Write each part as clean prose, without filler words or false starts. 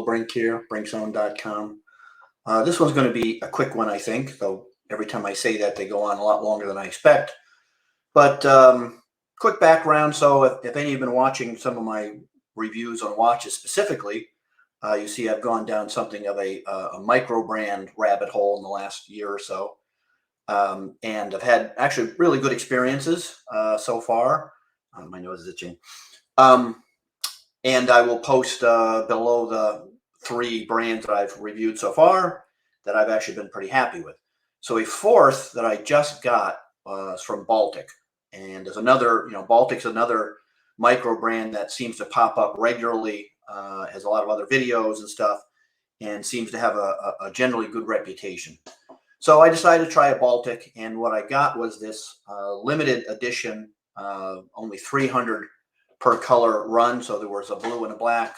Will Brink here, brinkzone.com. This one's going to be a quick one, I think, though every time I say that, they go on a lot longer than I expect. But quick background, so if any of you have been watching some of my reviews on watches specifically, you see I've gone down something of a micro brand rabbit hole in the last year or so. And I've had actually really good experiences so far. My nose is itching. And I will post below the 3 brands that I've reviewed so far that I've actually been pretty happy with. So a fourth that I just got is from Baltic. And there's another, Baltic's another micro brand that seems to pop up regularly, has a lot of other videos and stuff, and seems to have a generally good reputation. So I decided to try a Baltic, and what I got was this limited edition, only 300 per color run. So there was a blue and a black.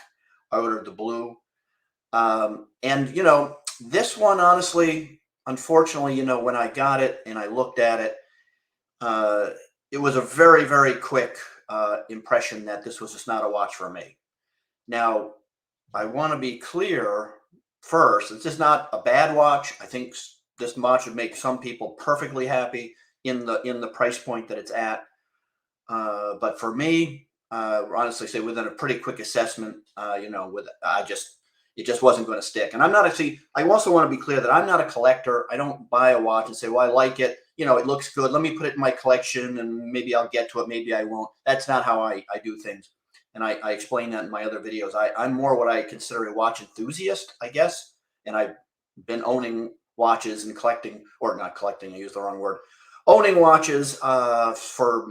I ordered the blue. And, this one, honestly, unfortunately, when I got it and I looked at it, it was a very, very quick impression that this was just not a watch for me. Now, I want to be clear first, it's just not a bad watch. I think this watch would make some people perfectly happy in the price point that it's at. But for me, honestly, say within a pretty quick assessment, it just wasn't going to stick. And I'm not actually, I also want to be clear that I'm not a collector. I don't buy a watch and say, well, I like it. It looks good. Let me put it in my collection and maybe I'll get to it. Maybe I won't. That's not how I do things. And I explain that in my other videos. I'm more what I consider a watch enthusiast, I guess. And I've been owning watches and collecting, or not collecting, I used the wrong word, owning watches for,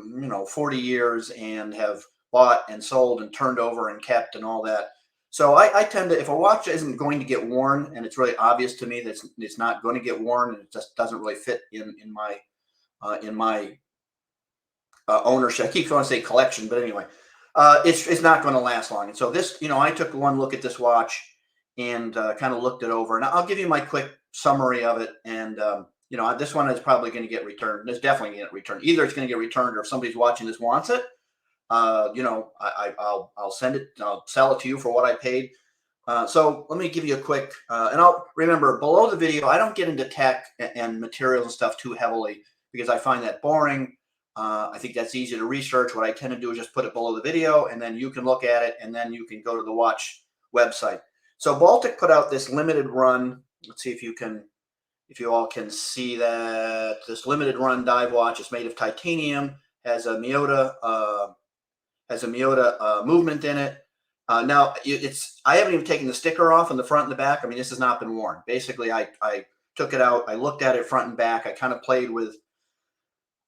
40 years and have bought and sold and turned over and kept and all that. So I tend to, if a watch isn't going to get worn and it's really obvious to me that it's not going to get worn and it just doesn't really fit in my ownership. I keep going to say collection, but anyway, it's not going to last long. And so this, I took one look at this watch and kind of looked it over, and I'll give you my quick summary of it. And this one is probably going to get returned. It's definitely going to get returned. Either it's going to get returned, or if somebody's watching this wants it, I'll send it. I'll sell it to you for what I paid. So let me give you a quick, and I'll remember below the video, I don't get into tech and materials and stuff too heavily because I find that boring. I think that's easy to research. What I tend to do is just put it below the video, and then you can look at it, and then you can go to the watch website. So Baltic put out this limited run. Let's see if you all can see that. This limited run dive watch is made of titanium, has a Miyota movement in it. Now I haven't even taken the sticker off on the front and the back. I mean, this has not been worn. Basically, I took it out. I looked at it front and back. I kind of played with,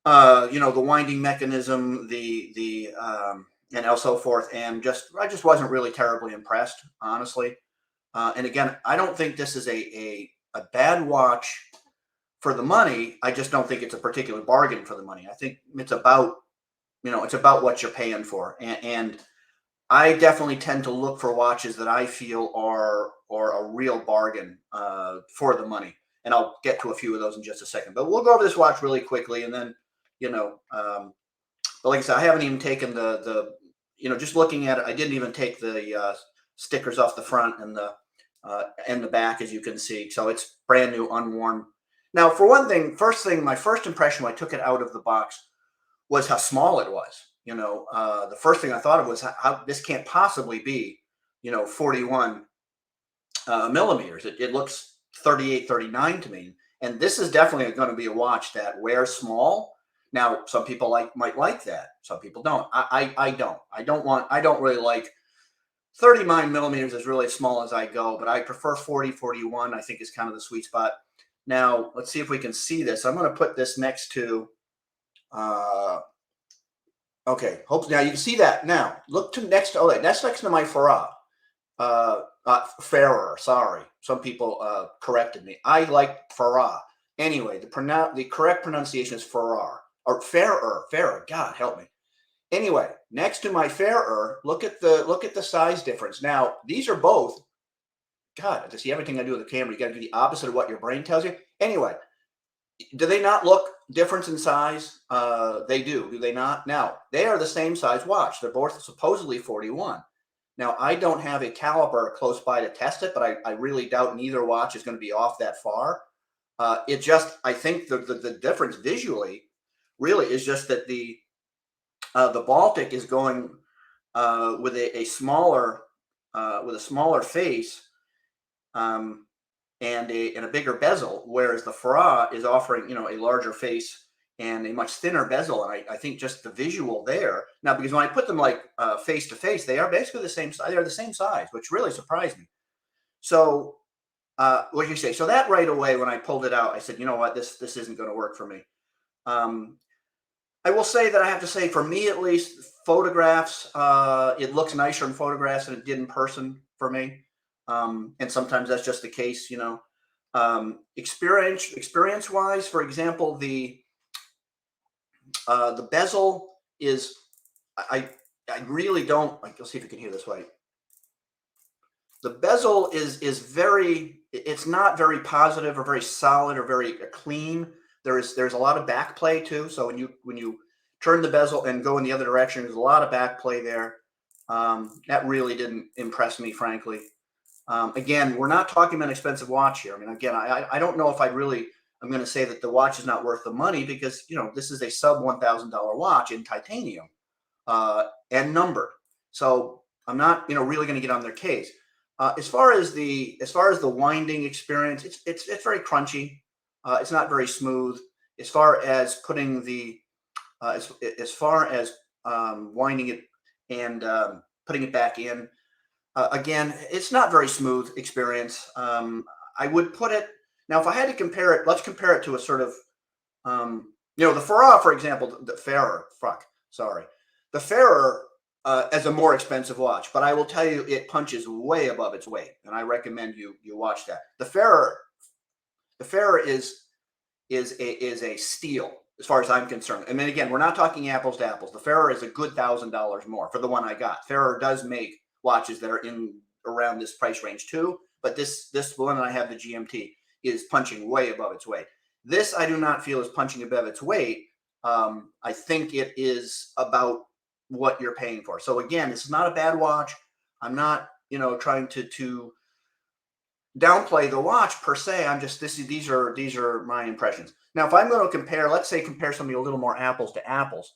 the winding mechanism, and so forth. And I just wasn't really terribly impressed, honestly. And again, I don't think this is a bad watch for the money. I just don't think it's a particular bargain for the money. I think it's about, it's about what you're paying for. And I definitely tend to look for watches that I feel are a real bargain for the money. And I'll get to a few of those in just a second. But we'll go over this watch really quickly. And then, but like I said, I haven't even taken just looking at it, I didn't even take the stickers off the front and the back, as you can see. So it's brand new, unworn. Now, for one thing, my first impression when I took it out of the box was how small it was. The first thing I thought of was how this can't possibly be, 41 millimeters. It looks 38, 39 to me. And this is definitely going to be a watch that wears small. Now, some people might like that. Some people don't. I don't. I don't really like 39 millimeters is really as small as I go, but I prefer 40, 41, I think is kind of the sweet spot. Now, let's see if we can see this. I'm going to put this next to, okay, hopefully now you can see that. Now, look to next to, that's next to my Farah. Fairer, sorry. Some people corrected me. I like Farah. Anyway, the correct pronunciation is Farrar, or Fairer, God help me. Anyway, next to my Fairer, look at the size difference. Now, these are both, God, to see everything I do with the camera, you got to do the opposite of what your brain tells you. Anyway, do they not look different in size? They do they not? Now, they are the same size watch. They're both supposedly 41. Now, I don't have a caliper close by to test it, but I really doubt neither watch is going to be off that far. It just, I think the difference visually really is just that the Baltic is going with a smaller face, um, and a bigger bezel, whereas the Farah is offering, a larger face and a much thinner bezel. And I think just the visual there now, because when I put them like face to face, they are basically the same size. They're the same size, which really surprised me. So what do you say? So that right away, when I pulled it out, I said, you know what, this isn't going to work for me. I will say that I have to say, for me at least, photographs, it looks nicer in photographs than it did in person for me. And sometimes that's just the case, experience wise, for example, the bezel is, I really don't, let's see if you can hear this right. The bezel is very, it's not very positive or very solid or very clean. There's a lot of back play too. So when you turn the bezel and go in the other direction, there's a lot of back play there. That really didn't impress me, frankly. Again, we're not talking about an expensive watch here. I mean, again, I don't know if I'm going to say that the watch is not worth the money, because, this is a sub $1,000 watch in titanium, and numbered. So I'm not, really going to get on their case. As far as the winding experience, it's very crunchy. It's not very smooth. As far as putting the, as far as winding it and putting it back in, again, it's not very smooth experience. I would put it now, if I had to compare it, let's compare it to a sort of, the Farah, for example, the Fairer. The Fairer as a more expensive watch, but I will tell you, it punches way above its weight, and I recommend you watch that. The Fairer is a steal as far as I'm concerned. I mean, again, we're not talking apples to apples. The Fairer is a good $1,000 more for the one I got. Fairer does make watches that are in around this price range too, but this one I have, the GMT, is punching way above its weight. This I do not feel is punching above its weight. I think it is about what you're paying for. So again, this is not a bad watch. I'm not, trying to downplay the watch per se. I'm just, these are my impressions. Now, if I'm going to compare, let's say compare something a little more apples to apples.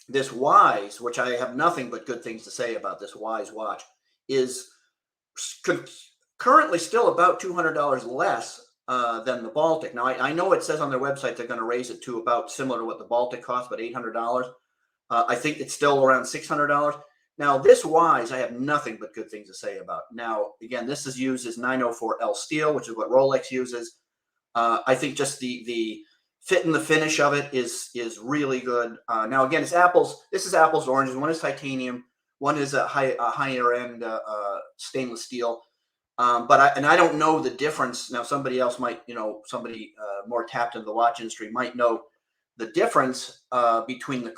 This Wise, which I have nothing but good things to say about this Wise watch, is currently still about $200 less than the Baltic. Now, I know it says on their website they're going to raise it to about similar to what the Baltic costs, about $800. I think it's still around $600. Now, this Wise, I have nothing but good things to say about. Now, again, this is used as 904L steel, which is what Rolex uses. I think just the fit and the finish of it is really good. Now, again, it's apples. This is apples to oranges. One is titanium. One is a higher end stainless steel. But I don't know the difference. Now, somebody else might, somebody more tapped into the watch industry might know the difference between the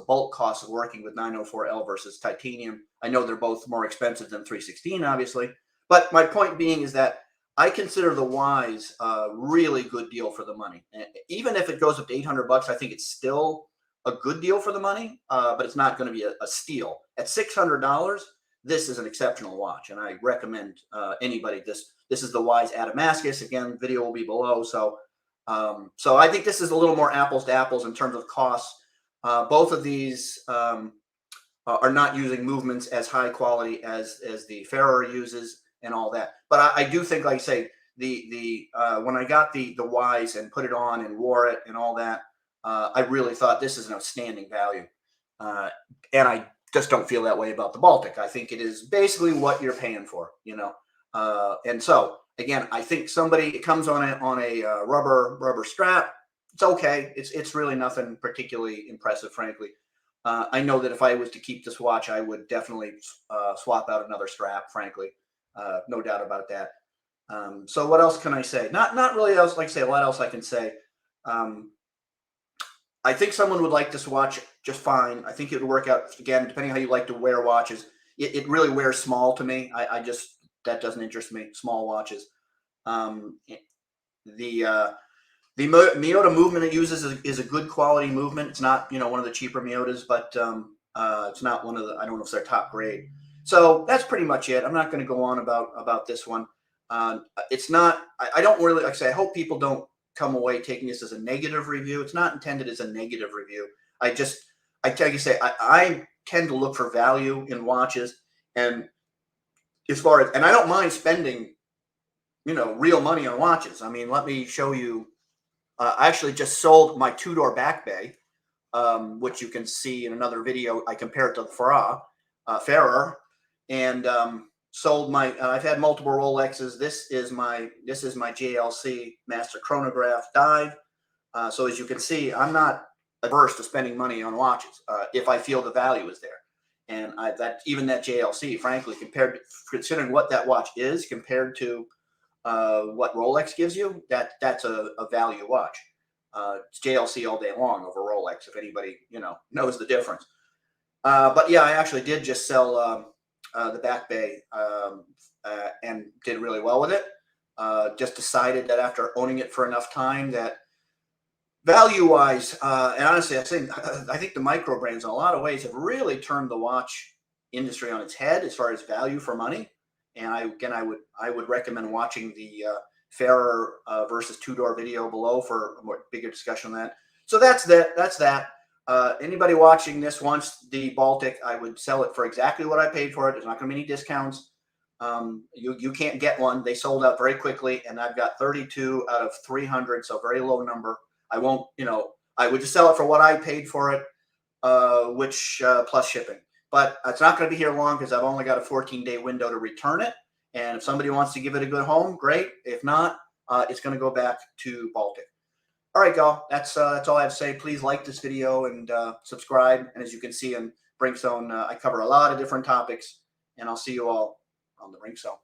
bulk costs of working with 904L versus titanium. I know they're both more expensive than 316, obviously. But my point being is that I consider the Wise a really good deal for the money. Even if it goes up to $800, I think it's still a good deal for the money, but it's not going to be a steal. At $600, this is an exceptional watch, and I recommend anybody this. This is the Wise Adamascus. Again, video will be below. So I think this is a little more apples to apples in terms of costs. Both of these are not using movements as high quality as the Fairer uses and all that. But I do think, like I say, when I got the Wise and put it on and wore it and all that, I really thought this is an outstanding value. And I just don't feel that way about the Baltic. I think it is basically what you're paying for, and so again, I think it comes on a rubber strap. It's okay. It's really nothing particularly impressive, frankly. I know that if I was to keep this watch, I would definitely swap out another strap, frankly. No doubt about that. So what else can I say? Not really else. Like I say, a lot else I can say. I think someone would like this watch just fine. I think it would work out, again, depending on how you like to wear watches. It really wears small to me. That doesn't interest me, small watches. The Miyota movement it uses is a good quality movement. It's not, one of the cheaper Miyotas, but It's not one of the, I don't know if they're top grade. So that's pretty much it. I'm not going to go on about this one. It's not, I don't really, like I say, I hope people don't come away taking this as a negative review. It's not intended as a negative review. I like I say, I tend to look for value in watches. And as far as, and I don't mind spending, real money on watches. I mean, let me show you. I actually just sold my Tudor back bay, which you can see in another video. I compare it to the Ferrer, and sold my. I've had multiple Rolexes. This is my JLC Master Chronograph dive. So as you can see, I'm not averse to spending money on watches if I feel the value is there. And even that JLC, frankly, considering what that watch is compared to what Rolex gives you, that's a value watch. It's JLC all day long over Rolex, if anybody knows the difference. But yeah, I actually did just sell the back bay and did really well with it. Just decided that after owning it for enough time that value-wise, and honestly, I think the micro brands in a lot of ways have really turned the watch industry on its head as far as value for money. And I would recommend watching the Ferrer versus Tudor video below for a more bigger discussion on that. So that's that. Anybody watching this wants the Baltic, I would sell it for exactly what I paid for it. There's not going to be any discounts. You can't get one. They sold out very quickly, and I've got 32 out of 300, so very low number. I won't, I would just sell it for what I paid for it, which plus shipping. But it's not going to be here long because I've only got a 14-day window to return it. And if somebody wants to give it a good home, great. If not, it's going to go back to Baltic. All right, y'all. That's all I have to say. Please like this video and subscribe. And as you can see in Bringzone, I cover a lot of different topics. And I'll see you all on the Bringzone.